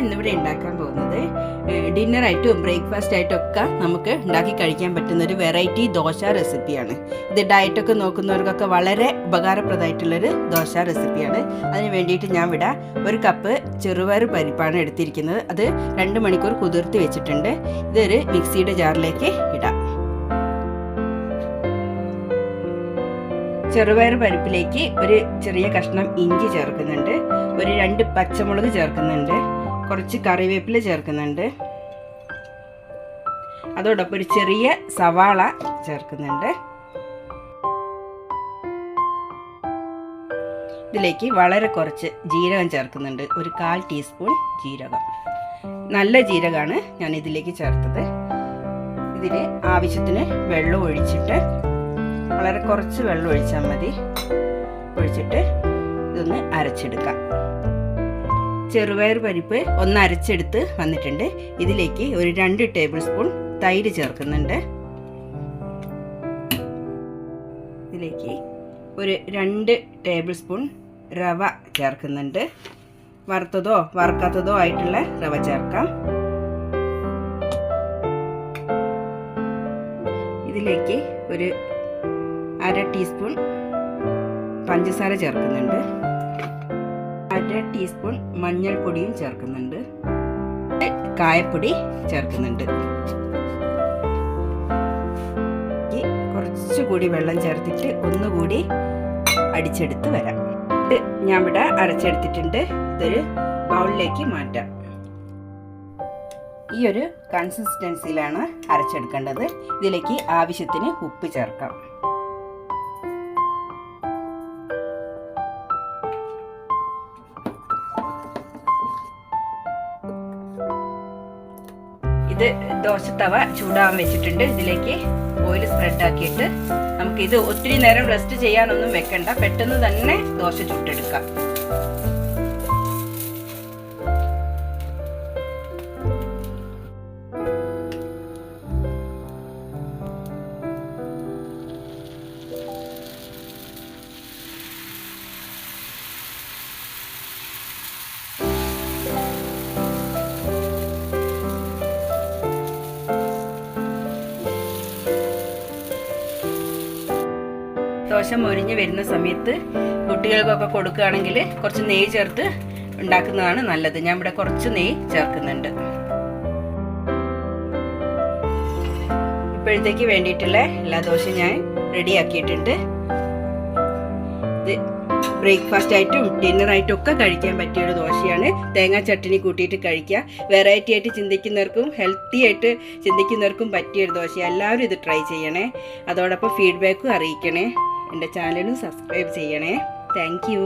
ഇന്നിവിടെ ഉണ്ടാക്കാൻ പോകുന്നത് ഡിന്നറായിട്ടും ബ്രേക്ക്ഫാസ്റ്റ് ആയിട്ടും ഒക്കെ നമുക്ക് ഉണ്ടാക്കി കഴിക്കാൻ പറ്റുന്ന ഒരു വെറൈറ്റി ദോശ റെസിപ്പിയാണ്. ഇത് ഡയറ്റൊക്കെ നോക്കുന്നവർക്കൊക്കെ വളരെ ഉപകാരപ്രദമായിട്ടുള്ളൊരു ദോശ റെസിപ്പിയാണ്. അതിന് വേണ്ടിയിട്ട് ഞാൻ ഇവിടെ 1 കപ്പ് ചെറുപയർ പരിപ്പാണ് എടുത്തിരിക്കുന്നത്. അത് 2 മണിക്കൂർ കുതിർത്തി വെച്ചിട്ടുണ്ട്. ഇതൊരു മിക്സിയുടെ ജാറിലേക്ക് ഇടാം. ചെറുപയർ പരിപ്പിലേക്ക് ഒരു ചെറിയ കഷ്ണം ഇഞ്ചി ചേർക്കുന്നുണ്ട്, ഒരു 2 പച്ചമുളക് ചേർക്കുന്നുണ്ട്, കുറച്ച് കറിവേപ്പില ചേർക്കുന്നുണ്ട്, അതോടൊപ്പം ഒരു ചെറിയ സവാള ചേർക്കുന്നുണ്ട്. ഇതിലേക്ക് വളരെ കുറച്ച് ജീരകം ചേർക്കുന്നുണ്ട്, ഒരു 1/4 ടീസ്പൂൺ ജീരകം. നല്ല ജീരകമാണ് ഞാൻ ഇതിലേക്ക് ചേർത്തത്. ഇതിന് ആവശ്യത്തിന് വെള്ളം ഒഴിച്ചിട്ട്, വളരെ കുറച്ച് വെള്ളം ഒഴിച്ചാൽ മതി, ഒഴിച്ചിട്ട് ഇതൊന്ന് അരച്ചെടുക്കാം. ചെറുപയർ പരിപ്പ് ഒന്ന് അരച്ചെടുത്ത് വന്നിട്ടുണ്ട്. ഇതിലേക്ക് ഒരു 2 ടേബിൾ സ്പൂൺ തൈര് ചേർക്കുന്നുണ്ട്. ഇതിലേക്ക് ഒരു 2 ടേബിൾ സ്പൂൺ റവ ചേർക്കുന്നുണ്ട്. വറുത്തതോ വറുക്കാത്തതോ ആയിട്ടുള്ള റവ ചേർക്കാം. ഇതിലേക്ക് ഒരു 1/2 ടീസ്പൂൺ പഞ്ചസാര ചേർക്കുന്നുണ്ട്, 1/2 ടീസ്പൂൺ മഞ്ഞൾപ്പൊടിയും ചേർക്കുന്നുണ്ട്, കായപ്പൊടി ചേർക്കുന്നുണ്ട്. കുറച്ചുകൂടി വെള്ളം ചേർത്തിട്ട് ഒന്നുകൂടി അടിച്ചെടുത്ത് വരാം. ഞാൻ ഇവിടെ അരച്ചെടുത്തിട്ടുണ്ട്. ഇതൊരു ബൗളിലേക്ക് മാറ്റാം. ഈ ഒരു കൺസിസ്റ്റൻസിയിലാണ് അരച്ചെടുക്കേണ്ടത്. ഇതിലേക്ക് ആവശ്യത്തിന് ഉപ്പ് ചേർക്കാം. ഇത് ദോശത്തവ ചൂടാൻ വെച്ചിട്ടുണ്ട്. ഇതിലേക്ക് ഓയിൽ സ്പ്രെഡ് ആക്കിയിട്ട് നമുക്കിത് ഒത്തിരി നേരം റെസ്റ്റ് ചെയ്യാനൊന്നും വെക്കണ്ട, പെട്ടെന്ന് തന്നെ ദോശ ചുട്ടെടുക്കാം. ദോശ മൊരിഞ്ഞ് വരുന്ന സമയത്ത് കുട്ടികൾക്കൊക്കെ കൊടുക്കുകയാണെങ്കിൽ കുറച്ച് നെയ്യ് ചേർത്ത് ഉണ്ടാക്കുന്നതാണ് നല്ലത്. ഞാൻ ഇവിടെ കുറച്ച് നെയ്യ് ചേർക്കുന്നുണ്ട്. ഇപ്പോഴത്തേക്ക് വേണ്ടിയിട്ടുള്ള എല്ലാ ദോശയും ഞാൻ റെഡിയാക്കിയിട്ടുണ്ട്. ഇത് ബ്രേക്ക്ഫാസ്റ്റ് ആയിട്ടും ഡിന്നറായിട്ടും ഒക്കെ കഴിക്കാൻ പറ്റിയൊരു ദോശയാണ്. തേങ്ങാ ചട്നി കൂട്ടിയിട്ട് കഴിക്കുക. വെറൈറ്റി ആയിട്ട് ചിന്തിക്കുന്നവർക്കും ഹെൽത്തി ആയിട്ട് ചിന്തിക്കുന്നവർക്കും പറ്റിയൊരു ദോശ. എല്ലാവരും ഇത് ട്രൈ ചെയ്യണേ. അതോടൊപ്പം ഫീഡ്ബാക്കും അറിയിക്കണേ. എൻ്റെ ചാനലും സബ്സ്ക്രൈബ് ചെയ്യണേ. Thank you.